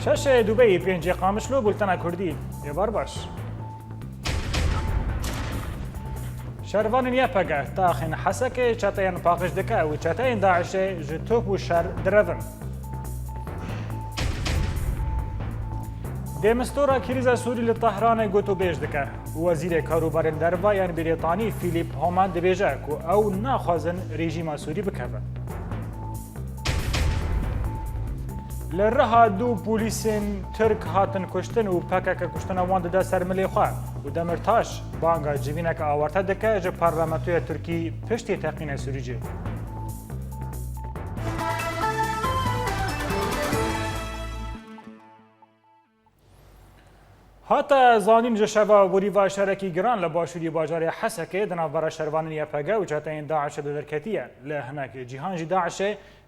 شش دبي بينجي قامشلو بولتنا كردي يبار باش شروان يابغا تاخن حسكه چاتين باقش دكا و چاتين داعش جتوب و شر درفن دمستورا كريزا سوري لطهران گوتو بيج دكا وزير كاروبار دربايان بريطاني فيليب هومان دبيجا كو او ناخذن ريجيما سوري بكفه لرها دو بوليسين ترك هاتن كشتن و پاكاكا كشتن وان دا سرملي خواه و دمرتاش بانگا جوينك آورتا دكا جه پارلمانتويا تركي پشتي تقين سوريجي هاتا زانين جشبا بوريفا شركي گران لباشوري باجار حسكه دنافبرا شروانن يپگا و چاتين داعش دلركتيه لهناك جيهان جي داعش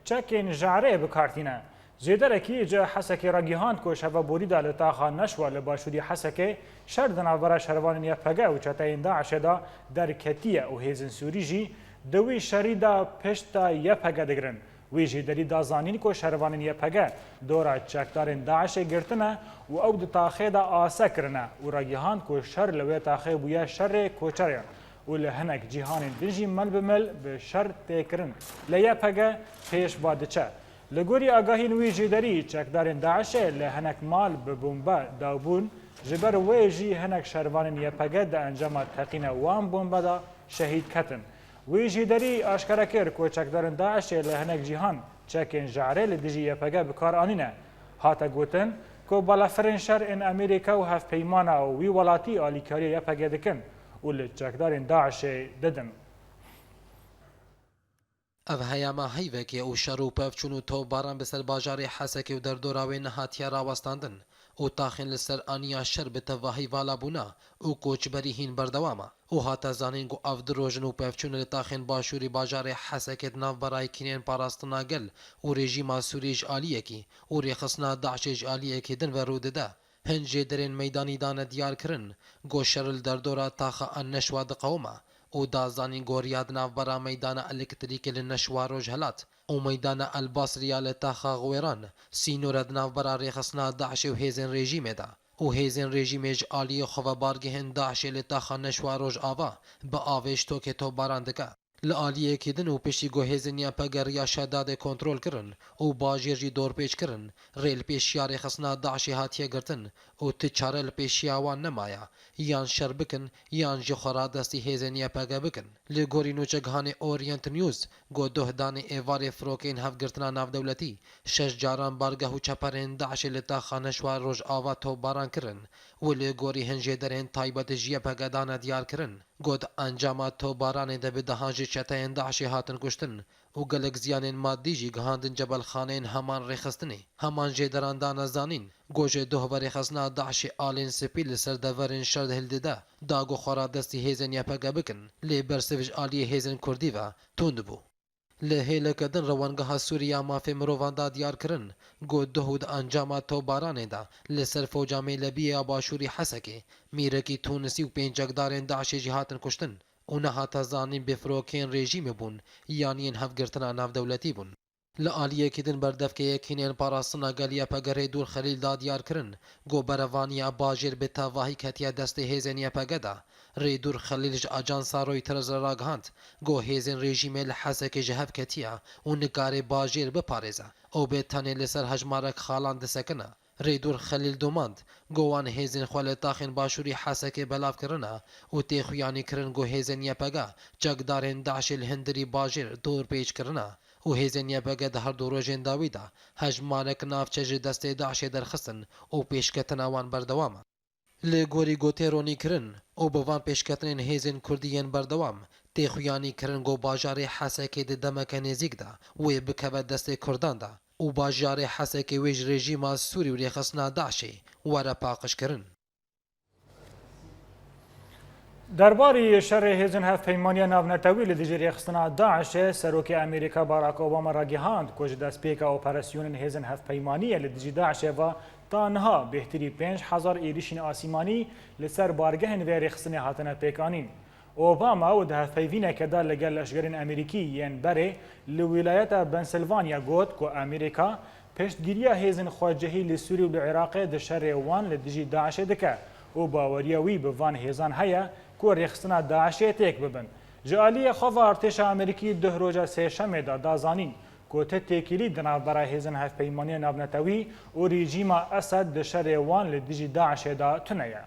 چكين جعره بكارتينه زیدرکی جا حسکی راگیهاند که شبا بوریدا لطاقا نشوا لباشوری حسکی شرد نافبرا شروان یپگا و چتاین داعش دا در کتیه و هیزن سوری جی دوی شریدا پشتا یپگا دگرن وی جی دری دازانین که شروان یپگا دورا چکدارن داعش گرتنه و او دتاخه دا آسه کرنه و راگیهاند که شر لوی تاخه بویا شر کوچریان و لهنک جیهان دنجی مل بمل به شر تکرن لیپگا پیش بادچه لگوری آگاهی نوی جیدری چکدارن داعشه لهنک مال به بومبا داوبون جبر ویجی هنک شروان یپگد دا انجام تقین وان بومبا دا شهید کتن وی جیدری آشکارا کر که چکدارن داعشه لهنک جیهان چکن جعره لدیجی یپگد بکار آنینه هاتا گوتن که بالا فرنشر ان امریکا و هف پیمانا و وی ولاتی آلیکاری یپگد کن و لچکدارن داعشه ددن اف هیاما هیوکی او شروع پفچون و توباران بسر باجار حسکی و در دوراوی نهاتیا راوستاندن او تاخین لسر آنیا شر به تواهی والا بونا او کوچبری هین بردواما او هاتا زانین گو اف دروژن و پفچون لتاخین باشوری باجار حسکت ناف برای کنین پاراستنا گل او رژیما سوریج آلیه کی او ریخصنا داعشج آلیه کی دن و روده ده هنجی درین میدانی دان دیار کرن گو شرل در دورا تاخا ان نشواد قوما او دازانین گوریاد نافبرا میدان الکتریک لنشواروج هلات او میدان الباصریا لتاخا غویران سینورد نافبرا ریخصنا داعش و هیزن رژیم دا او هیزن رژیمج آلی خواه بارگهن داعش لتاخا نشواروج آوا با آوش تو که تو باراندگا لآلیه کدن و پشتی گو هیزنیا پگر یا شداد کنترول کرن او باجیر جی دور پیچ کرن ریل پیشیا ریخصنا داعشی هاتیه گرتن او تچارل پیشیا وان نمایا یان شر بکن یان جی خورا دستی هیزنیا پگر بکن لگوری نوچگهان اورینت نیوز گو دهدان ایوار فروکین هف گرتنا ناف دولتی شش جاران بارگه و چپرین داعش لتا خانشوار روش آوا تو باران کرن و لگوری هنجه درین تایبت جیه پگدان دیار کرن گود انجامات تو باران ده بدهانجی چتاین داعشی هاتن کشتن و گلک زیانین مادی جی گهاندن جبل خانین همان ریخستنی همان جدران دان زانین گوجه دوه بریخستنا داعشی آلین سپیل سر دورین شرد هلدده داگو خورا دستی هیزن یا پگه بکن لی برسویج آلی هیزن کردی و توند بو لهله کدن روانگاه سوریا مافی مرواندا دیار کرن گو دهود انجامات تو بارانه دا لسر فوجامی لبیه باشوری حسکی میرکی تونسی و پینجگدارین داعش جهاتن کشتن اونا هاتا زانین بفروکین رژیم بون یانین هفگرتنا ناف دولتی بون لآلیه کدن بردف که یکینین پاراستنا گلیا پگره دور خلیل دا دیار کرن گو بروانیا باجر به تاواهی کتیا دست هیزنیا پگدا ری دور خلیلج آجانسا رویترز راگهاند گو هیزن رژیم لحسک جهف کتیا و نگار باجر بپارزه او به تنه لسر هجمارک خالان دسکنه ری دور خلیل دوماند گوان هیزن خوال تاخین باشوری حسک بلاف کرنه و تیخویانی کرن گو هیزن یپگا جگدارین داعش الهندری باجر دور پیچ کرنه و هیزن یپگا ده هر دو روژین داویده هجمارک نافچج دست داعش درخستن و پیشکتن آوان بردوامه لگوری گوتیرونی کرن او بوان پیشکتنین هیزن کردیین بردوام تیخویانی کرن گو باجار حسکی ده دمک نزیک ده و بکوه دست کردان ده و باجار حسکی ویج رژیم سوری و ریخصنا داعشی وره پاقش کرن درباری شر هیزن هف پیمانی ناونتوی لدیجی ریخستنا داعش سروک امریکا باراک اوباما راگیهاند کج دست پیک اپراسیون هیزن هف پیمانی لدیجی داعش و تانها بهتری 5000 ایریشین آسیمانی لسر بارگهن و رخصن هاتنه پیکانین. اوباما و ده پیوینه که دا لگل لشگرین امریکی ین بره لولایت بنسلوانیا گوت که امریکا پشتگیری هیزن خواجهی لسوری و العراق ده شر وان لدجی داعش دکه و باوریا وی به وان هیزان هیا که رخصنا داعش تیک ببن. جالی خواه ارتش امریکی ده روزه سه شمه دا دازانین که تتکیلی دناو برای هیزن هف پیمانی نابنتوی و رژیم اسد ده شر وان لدجی داعش دا تنیه.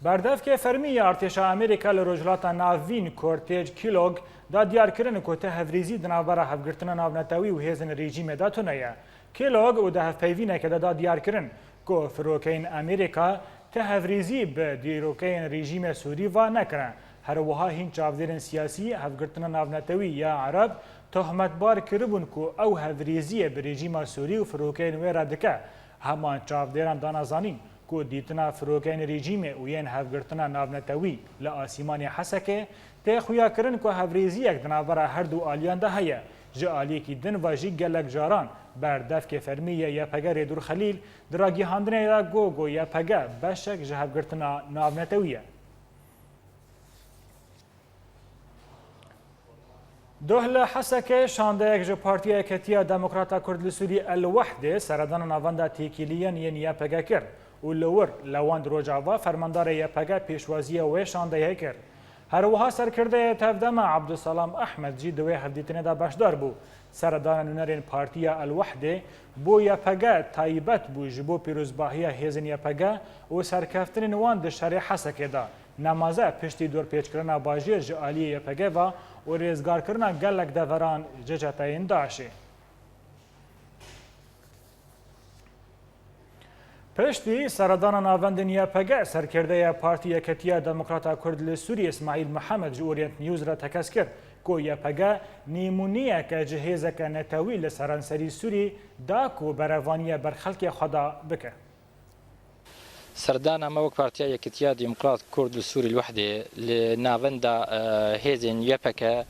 بردف که فرمی ارتش امریکا لروجلات ناوین کورتیج کیلوگ دا دیار کرن که تهوریزی دنابرا هفگرتن ناونتاوی و هیزن رژیم دا تنیه. کیلوگ و ده هفپیوینه که دا دیار کرن که فروکین امریکا تهوریزی به دیروکین رژیم سوری و نکرن. هر وها هین چاودرین سیاسی هفگرتن ناونتاوی یا عرب تهمت بار کربون که او هفریزی به رژیم سوری و فروکین ویرا دکه همان چاودران دانازانین که دیتنا فروکین رژیم و ین هفگرتنا ناونتاوی لآسیمان حسکه تی خویا کرن که هفریزی یک دنابرا هر دو آلیان ده هیا جالی کی دن و جی گلک جاران بردف که فرمیه یا پگه ریدور خلیل دراگی هاندنه را گو یا پگه بشک جه هفگرتنا ناونتاویه. دوهل حسکه شانده یک جو پارتیا کتیا دموکراتا کرد سوری الوحده سردان ناونده تیکیلیان ین یا پگه کرد و لور لواند روجاوا فرماندار یا پگه پیشوازی و شانده کرد. هر وها سرکرده تفدم عبدالسلام احمد جی دوی هفدیتنه دا باشدار بو. سردان نونرین پارتیا الوحده بو یا پگه تایبت بو جبو پیروزباهی هیزن یا پگه و سرکفتن نوان شهر حسکه دا. نمازه پشتی دور پیچ کرنا باجیر جالی یا پگه و ریزگار کرنا گلک دوران ججتاین داشه. پشتی سردان ناوندن یا پگه سرکرده پارتی کتیا دموکراتا کرد لسوری اسماعیل محمد جو اورینت نیوز را تکس کرد که یا پگه نیمونیه که جهیزه که نتاوی لسرانسری سوری دا که بروانی برخلق خدا بکه. سردان ما وک پارتیا یکتیا دموکرات کرد سوری الوحده لناوندا هیزن یپکه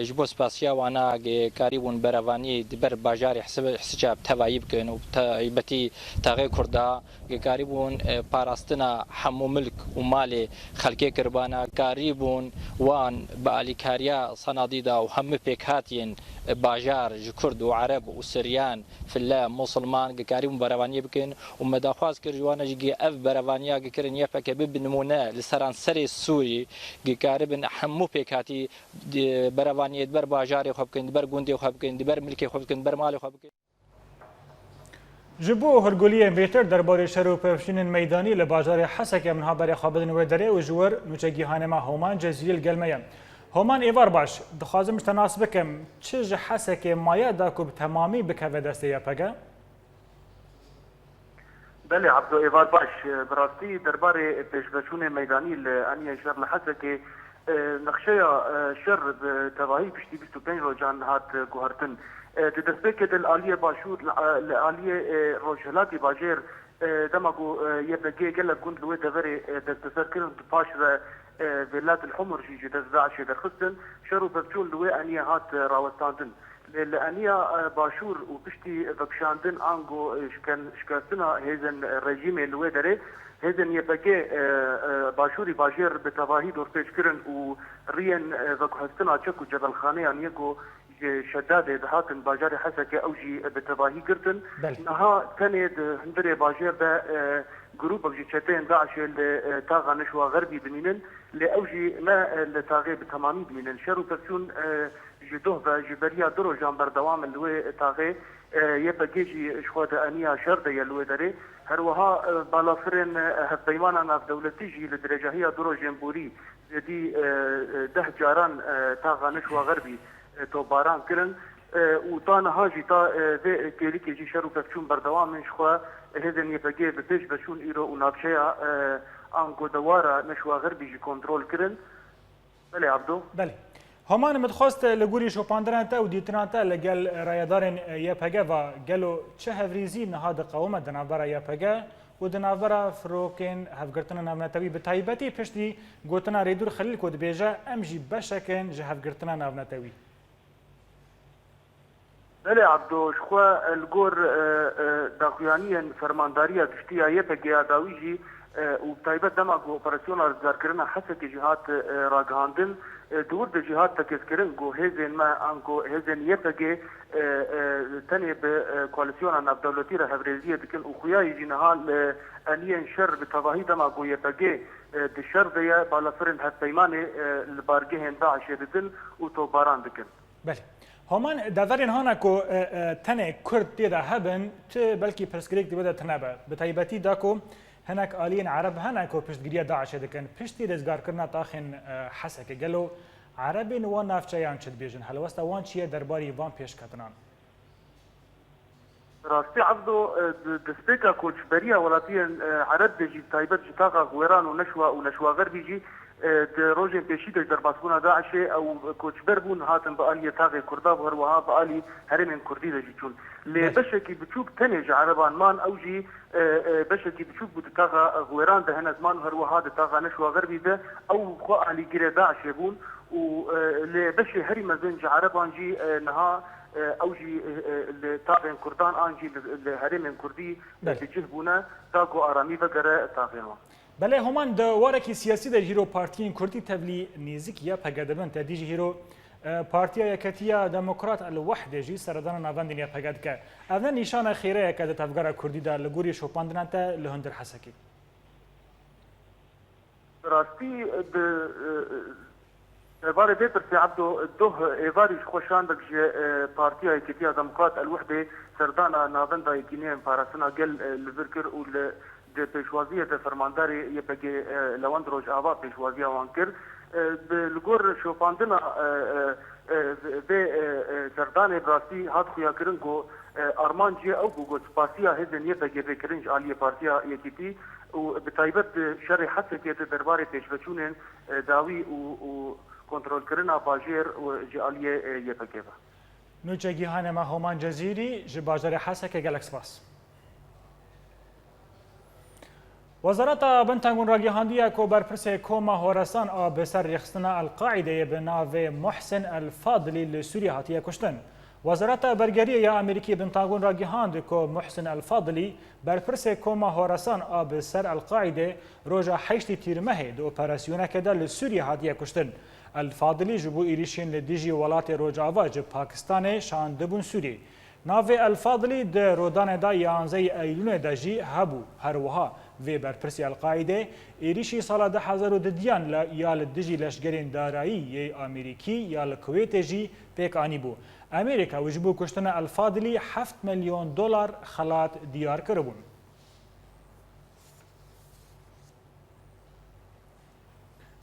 جبو سپاسیا وانا قریبون بروانی دبر باجار حساب توایب کن و تایبتی تاغی کرده قریبون پاراستنا حمو ملک و مال خلقی کربانا قریبون وان بالیکاریا صنادیدا و هم پیکاتین باجار کرد و عرب و سریان فلا مسلمان قریبون بروانی بکن و مداخواز کرجوانا جی اف بروانیا گکرن یفک ببنمونه لسران سری سوری گکاربن حمو پیکاتی بروانیت بر باجاری خوب کن بر گوندی خوب کن بر ملکی خوب کن بر مال خوب کن. جبو هرگولی بهتر درباره شروع پفشین میدانی لبازار حسک منها برای خوابدن و دره و جور نوچگی هانما هومان جزیل گلمه هومان ایوار باش دخوازم تناسب کم چه حسک مایه دا که تمامی بکه دسته یا پگه؟ بله عبدو ایوار باش براستی درباره پیشبشون میدانی لانیه شهر لحسک نقشه شر تواهی پشتی 25 روزان هات گوهرتن دستبکت الآلیه باشور الآلیه روشهلاتی باجر دماغو یبگی گلک گند لوی دوری دستسر کرن پاش و ولات الحمر جي دزاعش درخصن شرو ببجول لوي انيه هات راوستاندن لانيه باشور وبشتي بكشاندن انغو شكاستنا هيزن رژیم لوي دري هيزن يبقى باشوري باجر بتواهي دور پیش کرن و رين بكهستنا چكو جبل خانه انيكو شداد دهاتن باجار حسك اوجي بتواهي كرتن نها تنيد هندري باجر ده جروب اوجي چتين داعش تاغا نشوا غربي بنينن لاوجي ما لتاغي بتمامي بنينن شرو بسون جدوه و جبريا درو جان بردوام اللي تاغي يبقى جي شواد انيا شرده يلوي دري هروها بالافرين هفبيمانا ناف دولتي جي لدرجه هي درو جنبوري دي ده جاران تاغا نشوا غربي تو باران کرن و تا نهاجی تا و کلی که جی شروع بچون بردوام من شخوا هدن یپگی به پیش بچون ایرو و نابشه آنگو دوارا نشوا غربی جی کنترول کرن. بله عبدو؟ بله. همان متخواست لگوری شوپاندران تا و دیتنان تا لگل رایدارن یپگه و گلو چه هفریزی نهاد قومه دنابرا یپگه و دنابرا فروکن هفگرتن ناونتوی به تایبتی پشتی گوتنا ریدور خلیل کود بیجا امجی بشکن جه هفگرتن ناونتوی. بله عبدو شخوا الگور داخویانی فرمانداری گشتیا یپگیا داویجی و تایبت دماغ اپراسیون ارزگار کرنا حسک جهات راگهاندن دور د جهات تکسکرن گو هزن ما انگو هزن یپگی تنه به کواليسيون الدولتي رهبريزيه دكن اخويا يجي نهال انين شر بتواهي دماغ يپگی د شر دیا بالافرن هپیمانه البارگه داعش ددن و تو باران دکن. بله همان دورین هانا کو تنه کرد دیده هبن ت بلکی پرسکریک دیده تنبه بتایبتی دا کو هناك آلين عرب هناك وبشتگیری داعش دکن پشتی رزگار کرنا تاخن حسک گلو عربین وان نافچیان چد بیجن هلوستا وان چیه درباری وان پیش کتنان راستي عبدو دسبيكا كوتشبريا ولاتيا عرب دجي تايبت جتاغا غويران ونشوا غربي جي روجين بيشيدة درباسبونا داعش او كوتشبر بون هاتن بآلية تاغي كرداب وهروها بآلي هرمين كردي دجي چون لبشكي بتشوك تنج عربان مان او جي بشكي بتشوك بتاغا غويران ده هنا زمان وهروها تاغا نشوا غربي ده او خو آلي جري داعش بون ولبشي هري مزنج عربان جي نها او جي تاغين كردان انجي الهرم كردي بجهبونا تاغو ارامي بقرا تاغينوا بله همان دوارکی سیاسی در هیرو پارتیین کردی تبلی نیزیک یا پگدبن تدیج هیرو پارتیا یکتیا دموکرات الوحده جی سردان ناوندین یا پگد که اول نشان خیره که در تفگار کردی در لگوری شوپاندن تا لهندر حسکی راستی باره بيتر في عبدو دوه ايفاريش خوشان دك بارتيا يكتيا دمقات الوحدة سردانا ناظندا يكينيا باراسنا قل الفركر وال بيشوازية فرمانداري يبقى لواندروج آبا بيشوازية وانكر بالقور شوفاندنا به سردان براسي هات خويا كرنكو ارمان جي او بوغو سباسيا هزن يبقى بكرنج آلية بارتيا يكتي وبتايبت شري حتى كيت درباري بيشوچونن داوي و کنترل کرنا باجر و جاليه يبقى نوچه گیهان ما همان جزیری جباجر حسک گلکس باس وزارت بنتاگون را گیهاندیه کو برپرس کوما هورستان آب سر رخصتنا القاعده به ناو محسن الفاضلی لسوریه هاتیه کشتن وزارت برگریه یا امریکی بنتاگون را گیهاند کو محسن الفاضلی برپرس کوما هورستان آب سر القاعده روزا 8 تیر مه دو اپراسیونه که در سوریه هاتیه کشتن الفاضلی جبو ایریشین لدیجی ولات روجاوا جب پاکستان شان دبون سوری ناو الفاضلی در رودان دا 11 ایلون دجی هبو هروها و برپرسی القاعده ایریشی سال 2010 یا لدیجی لشگرین دارایی امریکی یا لکویت جی پیک آنی بو امریکا وجبو کشتن الفاضلی 7 میلیون دلار خلات دیار کربون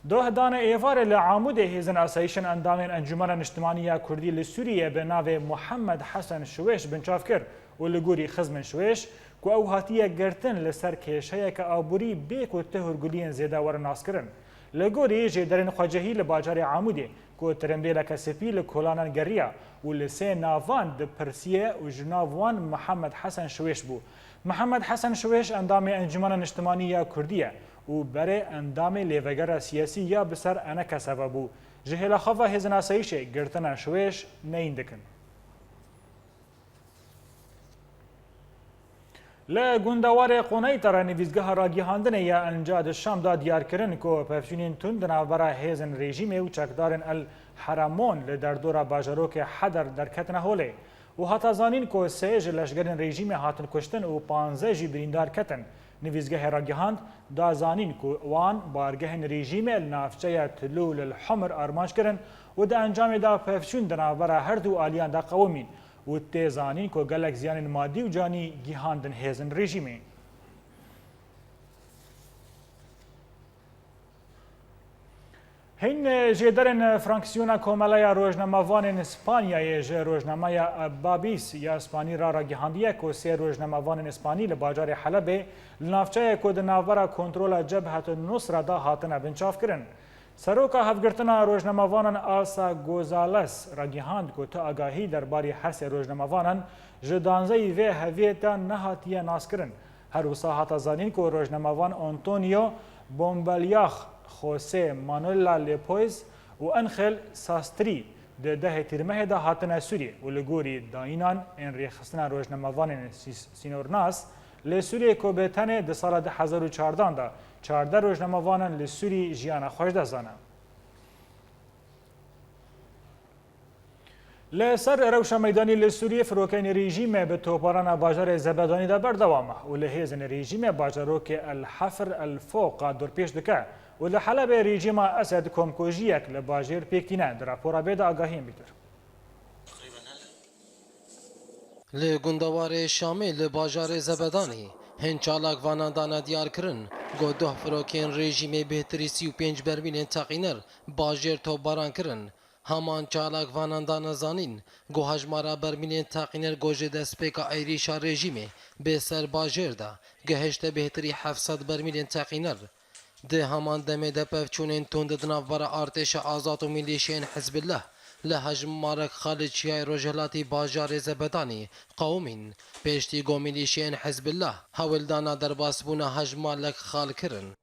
دو هدان ایوار لعامود هیزن آسایشن اندامین انجمن اجتماعی کردی لسوریه به ناو محمد حسن شویش بنچاف کرد و لگوری خزمن شویش که او هاتیه گرتن لسر کشهیه که آبوری بیک و تهرگولین زیده ورناس کرن. لگوری جدرین خواجهی لباجار عاموده که ترمبیل کسپی لکولانان گریا و لسه ناوان د پرسیه و جناوان محمد حسن شویش بو. محمد حسن شویش اندام انجمن اجتماعی کردیه و برای اندام لیوگر سیاسی یا بسر انک سببو جهل خوا هزن آسایش گرتن شویش نیندکن. لگوندوار قونای تر نویزگاه را گیهاندن یا انجاد شام دا دیار کرن که پفشونین تندنا برا هزن رژیم و چکدارن الحرمون لدردورا باجروک حدر درکتن هوله و حتی زانین که سیج لشگرن رژیم هاتن کشتن و 15 جی بریندار کتن نویزگاه را گیهاند دا زانین که وان بارگهن رژیم النافچه تلول الحمر آرمانش کرن و دا انجام دا پفشون دنا برا هر دو آلیان دا قومین و تیزانین که گلک زیان مادی و جانی گیهاندن هزن رژیمی. هین جدرن فرانکسیونا کوملای روزنامه‌وان اسپانیای ژ روزنامه بابیس یا اسپانی را گیهاندیه که سه روزنامه‌وان اسپانی لباجار حلب لنافچه که دناورا کنترل جبهت النصره دا هاتن بنچاف کرن. سروکا هفگرتنا روزنامه‌وانان آلسا گوزالس را گیهاند که تا آگاهی درباره هر سه روزنامه‌وانان جدانزی و هویتا نهاتیه ناس کرن. هر وسا هاتا زانین که روزنامه‌وان آنتونیو بومبلیاخ خوسه مانولا لیپویز و انخل ساستری ده تیرمه ده هاتنه سوریه و لگوری داینان این ریخستنا روزنامه‌وان سینورناس لسوریه که به تنه ده سال 2014 ده 14 روزنامه‌وانان لسوری جیانا خوش دزانه. لسر روشا میدانی لسوریه فروکین رژیم به توپاران باجار زبدانی ده بردوامه و لهیزن رژیم باجارو که الحفر الفوق دور پیش دکه و لحلب رژیم اسد کمکوژیک لباجر پیکتینه در راپورا بید آگاهیم بیتر. لگندوار شامی لباجار زبدانی هن چالاک واناندانا دیار کرن گو ده فروکین رژیم بهتری 35 برمین تقینر باجر توپاران کرن همان چالاک واناندانا زانین گو هجمارا برمین تقینر گوژه دسپیکا ایریشا رژیمه به سر باجر دا گهشت بهتری 700 برمین تقینر ده همان دمه ده پفچونین تند دنافبارا ارتش آزاد و میلیشین حزب الله لهجم مارک خالد شیای روجهلاتی باجار زبدانی قومین پیشتی گو میلیشین حزب الله هولدانا در باسبونا هجم مالک خال کرن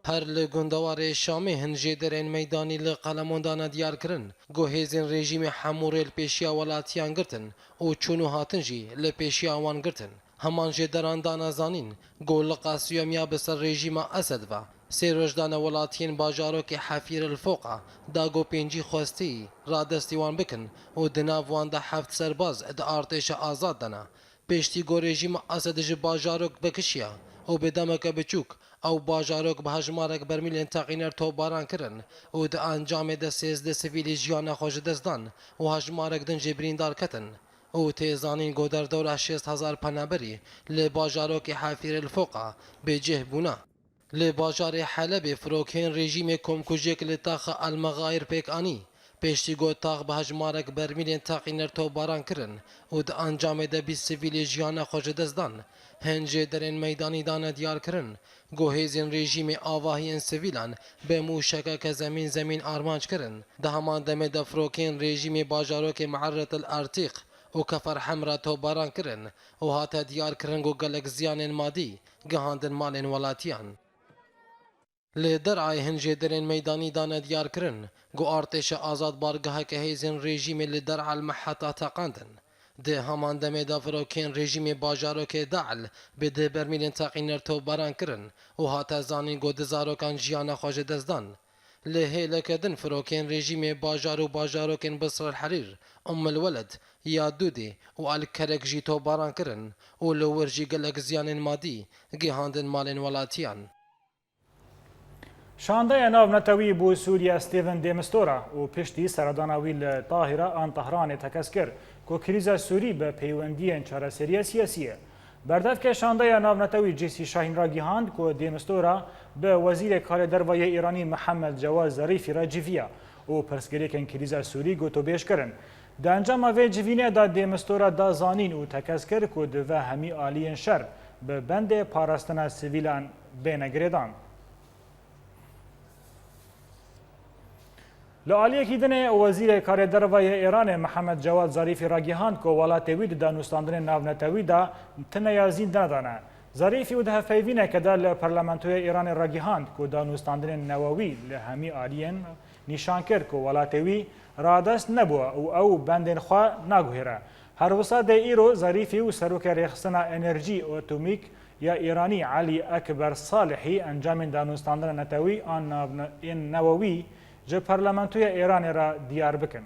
هر لگندوار شامی هنجی درین میدانی لقلموندانا دیار کرن گو هیزین رژیم حموریل پیشیا ولاتیان گرتن و چونو هاتن جی لپیشیا وان گرتن همان جی دراندانا زانین گو لقاسیومیا بسر رژیم اسد و سه روزدان ولاتین باجارو که حفیر الفوقا داگو پینجی خواستی را دستیوان بکن و دناو وان ده 7 سرباز ده ارتش آزاد دنا پیشتی گو رژیم اسد جی باجارو بکشیا و بدمک بچوک او باجاروک به هجمارک برمیلین تقینر تو باران کرن و ده انجام ده 13 سویلی جیان خوش دزدان و هجمارک دن جبرین دار کتن او تیزانین گو در دور 60,000 پنابری لباجاروک حفیر الفوقا به جه بونا لباجار حلب فروکین رژیم کمکوژیک لطاق المغایر پیک آنی پیشتی گو تاق به هجمارک برمیلین تقینر تو باران کرن و ده انجام ده 20 سویلی جیان خوش دزدان هنجه درین میدانی دانه دیار کرن گو هیزین رژیم آواهی سویلان به موشکه که زمین آرمانج کرن ده همان دمه ده فروکین رژیم باجاروک معرت الارتیق و کفر حمرا تو باران کرن و هاته دیار کرن گو گلک زیان مادی گهاندن مالین ولاتیان لدرعای هنجه درین میدانی دانه دیار کرن گو ارتش آزاد بارگاه که هیزین رژیم لدرع المحطه تاقاندن ده همان دمه دا فروکین رژیم باجارو که دعل به ده برمیلین تاقینر تو باران کرن و هاته زانین گو دزاروکان جیان خوش دزدان لهه لکدن فروکین رژیم باجارو کن بصر الحریر الولد یا دودی و الکرک جی تو باران کرن و لورجی گلک زیان مادی گهاندن مالین ولاتیان شانده ناو نتوی بو سوریا ستیون دیمستورا و پشتی سرداناوی لطاهره آن طهران تکس کرد که کریزا سوری به پیوندی چارەسەریە سیاسیه. بردف که شانده ناو نتوی جیسی شاهین را گیهاند که دیمستورا به وزیر کار دروای ایرانی محمد جواد ظریفی را جویا و پرسگری کن کریزا سوری گوتو بیش کرن. د انجام و جوینه دا دیمستورا دا زانین و تکس کرد که دو همی آلین شر به بند پاراستنا سیویلان بینگریدان. لعالیه کی دنه وزیر کار دروای ایران محمد جواد ظریفی را گیهاند که ولات وید دانوستاندن ناو نتوی دا تنیازین دادانه. ظریفی و ده فیوینه که در پارلمانتوی ایران را گیهاند که دانوستاندن نووی لهمی آلین نشان کرد که ولات وی را دست نبوه او بندن خواه نگوهره. هر وسا ده ایرو ظریفی و سروک ریخستنا انرژی اتمیک یا ایرانی علی اکبر صالحی انجام دانوستاندن نتوی آن نووی جه پارلمانتوی ایران را دیار بکن.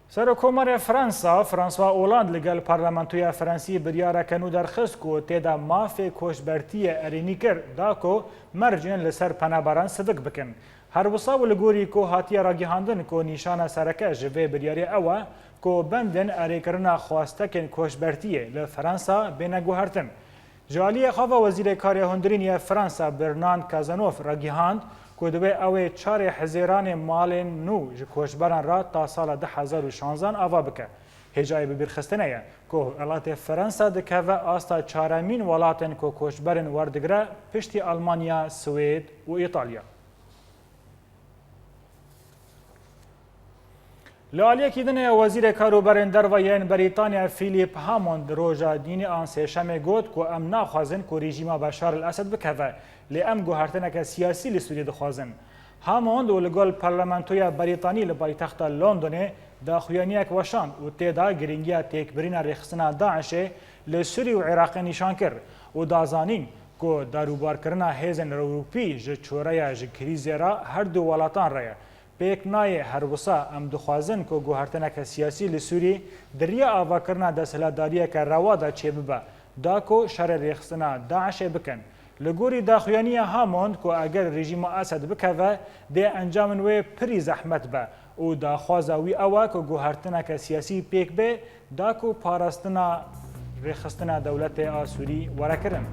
سرکومر فرانسوا اولاند لگل پارلمانتوی فرانسی بریاره کنو درخست کو تیدا مافی کوشبرتی ارینی کرد دا کو مرجین لسر پنابران صدق بکن. هر وصا و لگوری کو هاتی را گیهاندن کو نیشان سرکه جوه بریاری اوه کو بندن اریکرنا خواستکن کوشبرتیه لفرانسا بینگوهرتن. جالی خواه وزیر کار هندرینی فرانسا برناند کازانوف را گیهاند که دوی اوی 4 هزاران مال نو کوشبران را تا سال 2016 آوا بکه. هجای ببیرخستنه که ولات فرانسا دکوه آستا 4مین ولاتن که کوشبران وردگره پشتی آلمانیا، سوید و ایتالیا. لعالیکی دنه وزیر کاروبارên dervayên Brîtanya Philip Hammond roja dînê an sêşemê got ku em naxwazin ku rejîma Beşar el-Esed bikeve lê em guhertineke siyasî li Sûriyê dixwazin. Hammond û li gol parlamentoya Brîtanî li paytexta Londonê daxuyaniyek weşand û têda giringiya têkbirîna rêxistina Daişê li Sûrî û Iraqê nîşan kir û dazanîn ku darûbarkirina hêzên Ewropî ji çoreya ji krîzê ra her du welatan re ye. Pêk nayê her wisa em dixwazin ku guhertineke siyasî li Sûrî diriya avakirina desthilatdariyeke rewa da çêbibe da ku şerê rêxistina Daişê bikin. Li gorî daxuyaniya Hammond ku eger rejîma Esed bikeve dê encamên wê pirî zehmet be û daxwaza wî ew e ku guhertineke siyasî pêk bê da ku parastina rêxistina dewletê a Sûrî werekirin.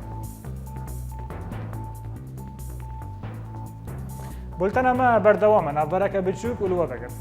Bultena me berdewam e navbereke biçûk û li we vegir.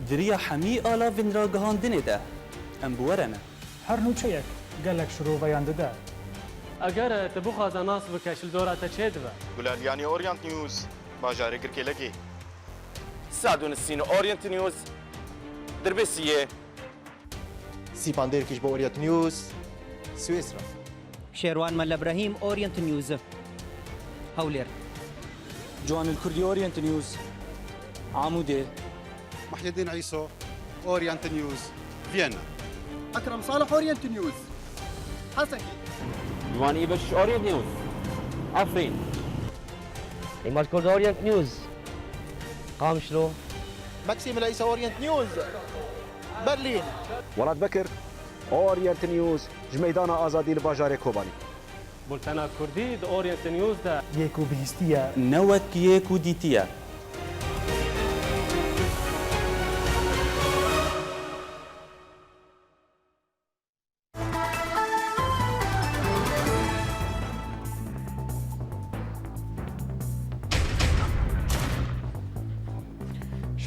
Diriya hemî ala vin ra gihandinê de em bi we re ne. Her nûçeyek gelek şiroveyan dide. Eger te bixwaze nas bike ji dora te çê dibe. Gulalyanî Orient News bajarê Girkêlekê. Sadûnisîn Orient News dirbêsiyê. Sîpanderkî ji bo Orient News Swêsra. Şerwan Mel İbrahim Orient News Hewlêr. Ciwan Kurdî Orient News Amûdê. Muhyiddin İso Orient News Vienna. Ekrem Salih Orient News Haseki. Ciwan İbeş Orient News Afrin. İmar Kurd Orient News Qamşlo. Maxim El İsa Orient News Berlin. Welat Bekir Orient News ji meydana azadî li bajarê Kobanî. Bultena Kurdî di Orient News de Yek û bihîstiye Newek yek û dîtiye.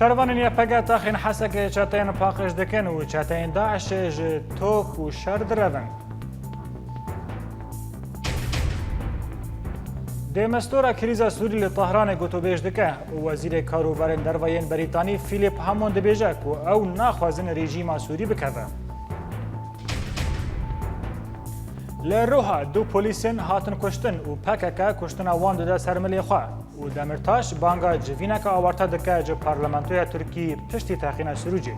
şervanên yepege texên hesekê çeteyên paqij dikin û çeteyên Daişê ji tok û şer direvin. Dêmestora krîza Sûrî li Tehranê gotûbêj dike û wezîrê karûbarên dervayên Brîtanî Philip Hammond dibêje ku ew naxwazin rejîma Sûrî bikeve. Li Roha du polîsên hatin kuştin û PKK kuştina wan dide ser milê xwe û Demirtaş banga civîneka awarta dike ji parlamentoya Tirkî piştî texîna Sirûcê.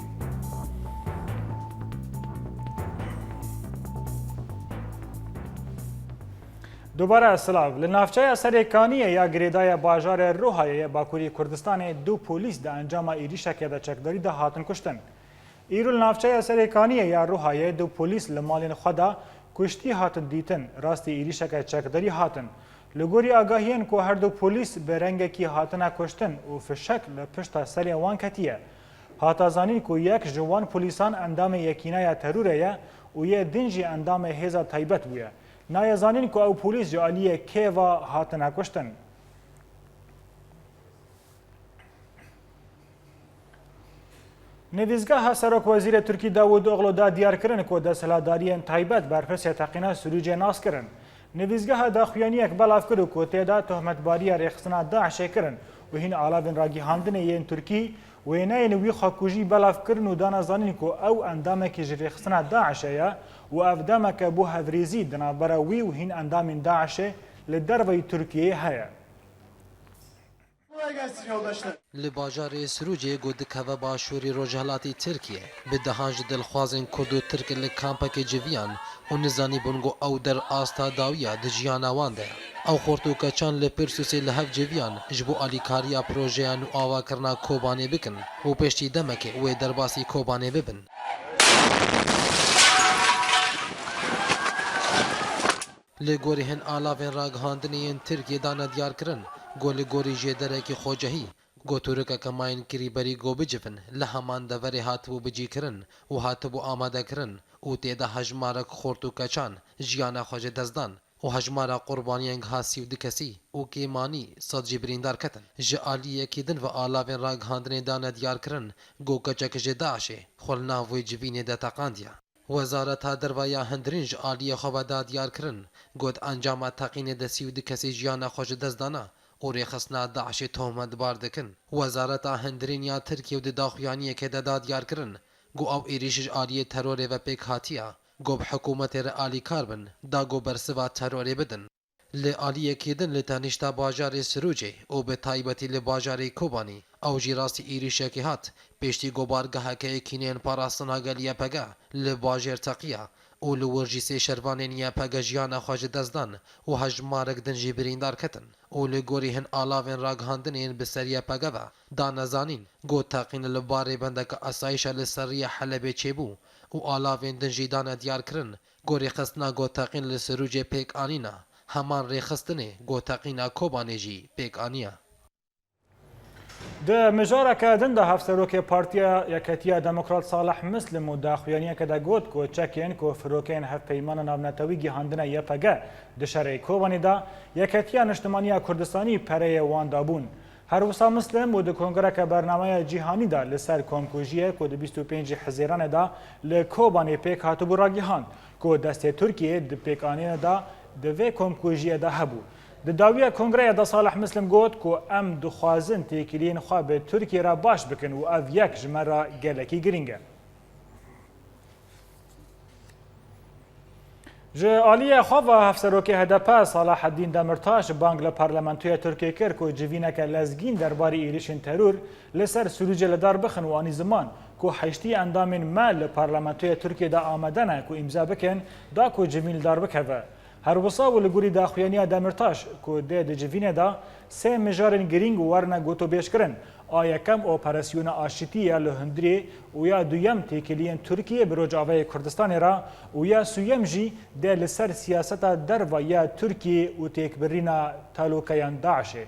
Dubare silav li navçeya serêkaniyê ya girêdaya bajarê Rohayê ya Bakurî Kurdistanê du polîs di encama êrişekê de çekdarî de hatin kuştin. Îro li navçeya serêkaniyê ya Rohayê du polîs li malên xwe da kuştî hatin dîtin rastî êrişeke çekdarî hatin. Li gorî agahiyên ku her du polîs bi rengekî hatine kuştin û fişek li pişta serê wan ketiye. Hata zanîn ku yek ji wan polîsan endamê yekîneya terûrê ye û yê din jî endamê hêza taybet bûye. Nayê zanîn ku ew polîs ji aliyê kêva hatine kuştin. Nivîzgeha Serokwezîrê Tirkî Dawud Oğlu da diyarkirin ku desthilatdariyên taybet berpirsê teqîna Sirûcê nas kirin. Nivîzgeha daxuyaniyek belav kir ku têda tohmetbariya rêxistina Daişê kirin û hîn alavên ragîhandinê yên Tirkî wêneyên wî xwekujî belav kirin û dana zanîn ku ew endamekî ji rêxistina Daişê ye û ev demeke bû hevrêzî di navbera wî û hîn endamên Daişê li derveyî Tirkiyeyê heye. Kolay gelsin yoldaşlar. Li bajarê Sirûcê got dikeve başûrê Rojhilatê Tirkiye bi dehan ji dilxwazên Kurd û Tirk li kampekê civiyan û nizanîbûn got ew der asta dawiya di jiyana wan de ye. Ew xortûkeçan li Pirsûsê li hev civiyan ji bo alîkariya projeyan û avakirina Kobanê bikin û piştî demekê wê derbasî Kobanê bibin. Li gorî hin alavên ragihandinê yên Tirkiye da nediyar kirin, got li gorî jêderekî xwecehî gotûrikeke mayên kirîberî got bicivin li heman deverê hatibû bicîkirin û hatibû amadekirin û têde hejmarek xortûkeçan jiyana xwe ji dest dan û hejmara qurbaniyên giha sîv du kesî û kêmanî sed jî birîndar ketin. Ji aliyekî din ve alavên ragihandinê da nediyar kirin got keçekê ji Daişê xwe li nav wê civînê de teqandiye. Wezareta Derve Hindirîn ji aliyê xwe ve da diyar kirin got encama teqînê de sîv du kesî jiyana xwe ji dest dana û rêxistina Daişê tohmetbar dikin. Wezareta Hindirîn ya Tirkiye di daxuyaniyekê de da diyar kirin got ew êrişî ji aliyê terorê ve pêk hatiye got bi hikûmetê re alîkar bin da got bersiva terorê bidin. Li aliyekî din li tenîşta bajarê Sirûcê û bi taybetî li bajarê Kobanî ew jî rastî êrişekê hat pêştî gobargeheke yekîneyên parastina gel YPG li bajêr teqiye û li wir jî sê şervanên YPG jiyana xwe ji dest dan û hejmarek din jî birîndar ketin û li gorî hin alavên ragihandinên bi ser YPG ve da nezanîn got teqîn li barê bendeke asayîşa li seriya Helebê çêbû û alavên din jî da nediyar kirin got rêxistina got teqîn li Sirûcê pêk anîne heman rêxistinê got teqîna Kobanê jî pêk aniye. Di mijareke din de hevserokê Partiya Yeketiya Demokrat Salih Muslim û daxuyaniyeke de got ku çekên ku firokeyên hevpeymana navnetewî gîhandina YPG di şerê Kobanî de Yeketiya Niştimaniya Kurdistanî pereyê wan dabûn. Herwisa Muslim û di kongreka bernameya cîhanî de li ser komkujiyê ku di 25 Hezêranê de li Kobanê pêk hatibû ragîhand ku destê Tirkiyê di pêkanînê de di vê komkujiyê de hebû. Di dawiya Kongreya da Salih Muslim got ku em dixwazin têkiliyên xwe bi Tirkiye re baş bikin û ev yek ji me re gelekî giring e. Ji aliyê xwe ve hevserokê HDP Salaheddîn Demirtaş bang li parlamentoya Tirkiye kir ku civîneke lezgîn derbarê êrişên teror li ser Sirûcê li dar bixin û anî ziman ku heştî endamên me li parlamentoya Tirkiye de amade ne ku îmza bikin da ku civîn li dar bikeve. Herwisa û li gorî daxuyaniya Demirtaş ku dê di civînê de sê mijarên girîng werine gotûbêjkirin. A yekem operasyona aşitî ya li Hundirê û ya duyem têkiliyên Tirkiye bi Rojavayê Kurdistanê re û ya sûyem jî dê li ser siyaseta derve ya Tirkiye û têkbirîna talokeyan Daişê.